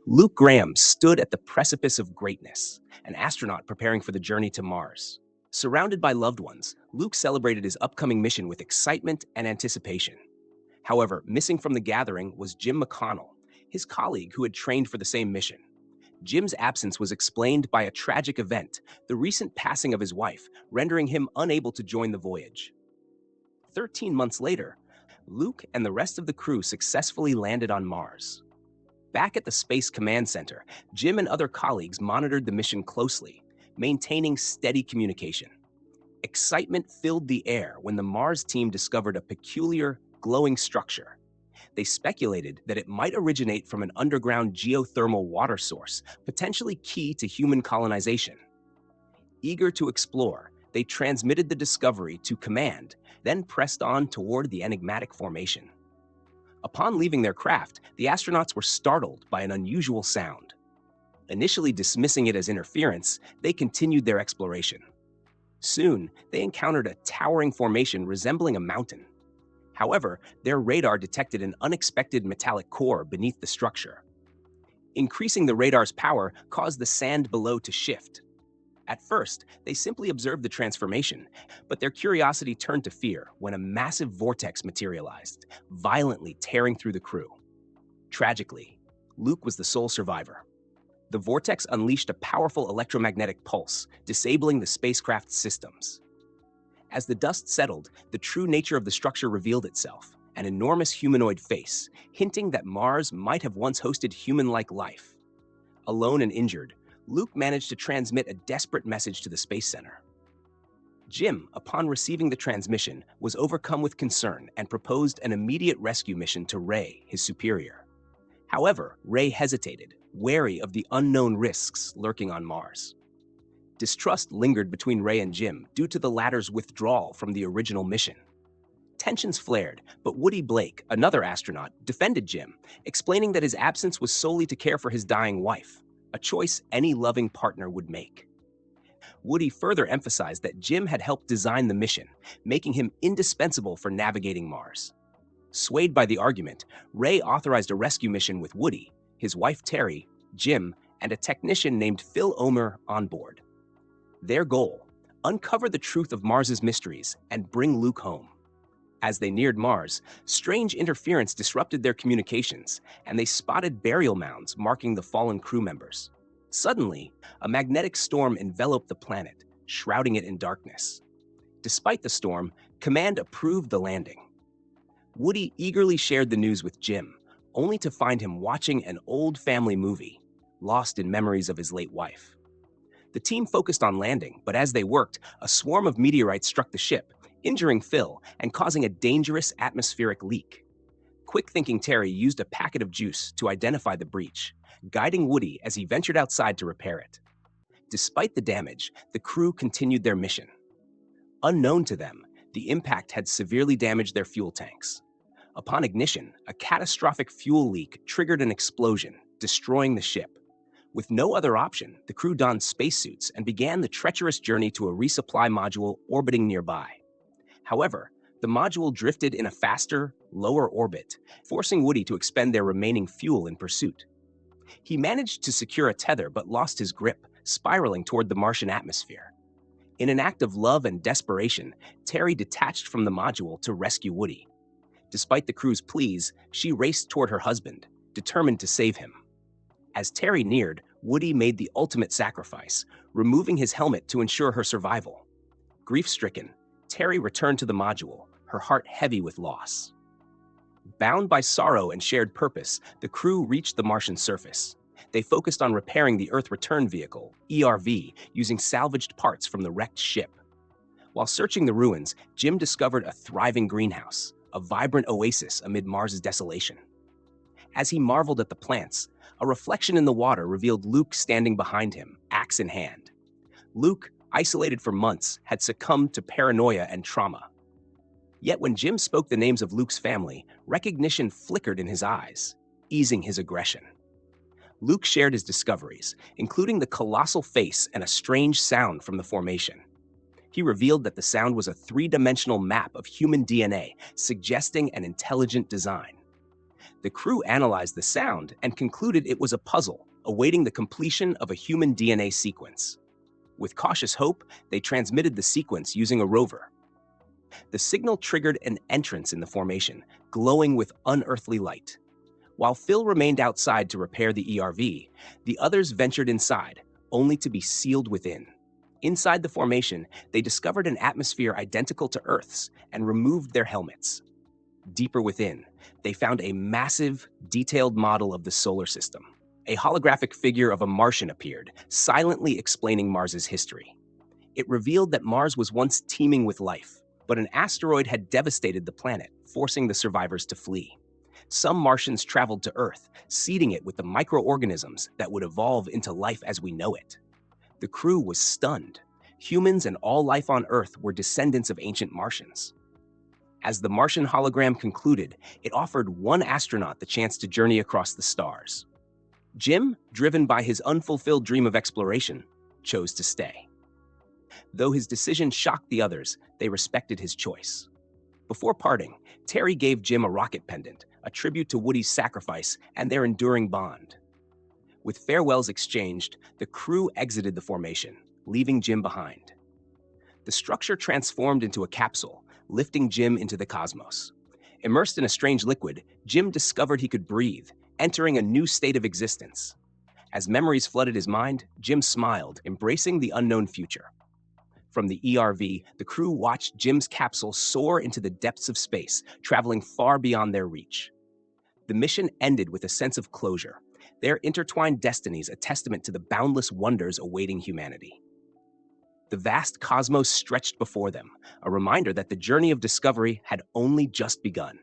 Luke Graham stood at the precipice of greatness, an astronaut preparing for the journey to Mars. Surrounded by loved ones, Luke celebrated his upcoming mission with excitement and anticipation. However, missing from the gathering was Jim McConnell, his colleague who had trained for the same mission. Jim's absence was explained by a tragic event, the recent passing of his wife, rendering him unable to join the voyage. 13 months later, Luke and the rest of the crew successfully landed on Mars. Back at the Space Command Center, Jim and other colleagues monitored the mission closely, maintaining steady communication. Excitement filled the air when the Mars team discovered a peculiar, glowing structure. They speculated that it might originate from an underground geothermal water source, potentially key to human colonization. Eager to explore, they transmitted the discovery to command, then pressed on toward the enigmatic formation. Upon leaving their craft, the astronauts were startled by an unusual sound. Initially dismissing it as interference, they continued their exploration. Soon, they encountered a towering formation resembling a mountain. However, their radar detected an unexpected metallic core beneath the structure. Increasing the radar's power caused the sand below to shift. At first, they simply observed the transformation, but their curiosity turned to fear when a massive vortex materialized, violently tearing through the crew. Tragically, Luke was the sole survivor. The vortex unleashed a powerful electromagnetic pulse, disabling the spacecraft's systems. As the dust settled, the true nature of the structure revealed itself, an enormous humanoid face, hinting that Mars might have once hosted human-like life. Alone and injured, Luke managed to transmit a desperate message to the Space Center. Jim, upon receiving the transmission, was overcome with concern and proposed an immediate rescue mission to Ray, his superior. However, Ray hesitated, wary of the unknown risks lurking on Mars. Distrust lingered between Ray and Jim due to the latter's withdrawal from the original mission. Tensions flared, but Woody Blake, another astronaut, defended Jim, explaining that his absence was solely to care for his dying wife, a choice any loving partner would make. Woody further emphasized that Jim had helped design the mission, making him indispensable for navigating Mars. Swayed by the argument, Ray authorized a rescue mission with Woody, his wife Terry, Jim, and a technician named Phil Omer on board. Their goal: uncover the truth of Mars's mysteries and bring Luke home. As they neared Mars, strange interference disrupted their communications, and they spotted burial mounds marking the fallen crew members. Suddenly, a magnetic storm enveloped the planet, shrouding it in darkness. Despite the storm, Command approved the landing. Woody eagerly shared the news with Jim, only to find him watching an old family movie, lost in memories of his late wife. The team focused on landing, but as they worked, a swarm of meteorites struck the ship, injuring Phil and causing a dangerous atmospheric leak. Quick-thinking Terry used a packet of juice to identify the breach, guiding Woody as he ventured outside to repair it. Despite the damage, the crew continued their mission. Unknown to them, the impact had severely damaged their fuel tanks. Upon ignition, a catastrophic fuel leak triggered an explosion, destroying the ship. With no other option, the crew donned spacesuits and began the treacherous journey to a resupply module orbiting nearby. However, the module drifted in a faster, lower orbit, forcing Woody to expend their remaining fuel in pursuit. He managed to secure a tether but lost his grip, spiraling toward the Martian atmosphere. In an act of love and desperation, Terry detached from the module to rescue Woody. Despite the crew's pleas, she raced toward her husband, determined to save him. As Terry neared, Woody made the ultimate sacrifice, removing his helmet to ensure her survival. Grief-stricken, Terry returned to the module, her heart heavy with loss. Bound by sorrow and shared purpose, the crew reached the Martian surface. They focused on repairing the Earth Return Vehicle, ERV, using salvaged parts from the wrecked ship. While searching the ruins, Jim discovered a thriving greenhouse, a vibrant oasis amid Mars's desolation. As he marveled at the plants, a reflection in the water revealed Luke standing behind him, axe in hand. Luke, isolated for months, had succumbed to paranoia and trauma. Yet when Jim spoke the names of Luke's family, recognition flickered in his eyes, easing his aggression. Luke shared his discoveries, including the colossal face and a strange sound from the formation. He revealed that the sound was a three-dimensional map of human DNA, suggesting an intelligent design. The crew analyzed the sound and concluded it was a puzzle, awaiting the completion of a human DNA sequence. With cautious hope, they transmitted the sequence using a rover. The signal triggered an entrance in the formation, glowing with unearthly light. While Phil remained outside to repair the ERV, the others ventured inside, only to be sealed within. Inside the formation, they discovered an atmosphere identical to Earth's and removed their helmets. Deeper within, they found a massive, detailed model of the solar system. A holographic figure of a Martian appeared, silently explaining Mars's history. It revealed that Mars was once teeming with life, but an asteroid had devastated the planet, forcing the survivors to flee. Some Martians traveled to Earth, seeding it with the microorganisms that would evolve into life as we know it. The crew was stunned. Humans and all life on Earth were descendants of ancient Martians. As the Martian hologram concluded, it offered one astronaut the chance to journey across the stars. Jim, driven by his unfulfilled dream of exploration, chose to stay. Though his decision shocked the others, they respected his choice. Before parting, Terry gave Jim a rocket pendant, a tribute to Woody's sacrifice and their enduring bond. With farewells exchanged, the crew exited the formation, leaving Jim behind. The structure transformed into a capsule, lifting Jim into the cosmos. Immersed in a strange liquid, Jim discovered he could breathe, entering a new state of existence. As memories flooded his mind, Jim smiled, embracing the unknown future. From the ERV, the crew watched Jim's capsule soar into the depths of space, traveling far beyond their reach. The mission ended with a sense of closure, their intertwined destinies a testament to the boundless wonders awaiting humanity. The vast cosmos stretched before them, a reminder that the journey of discovery had only just begun.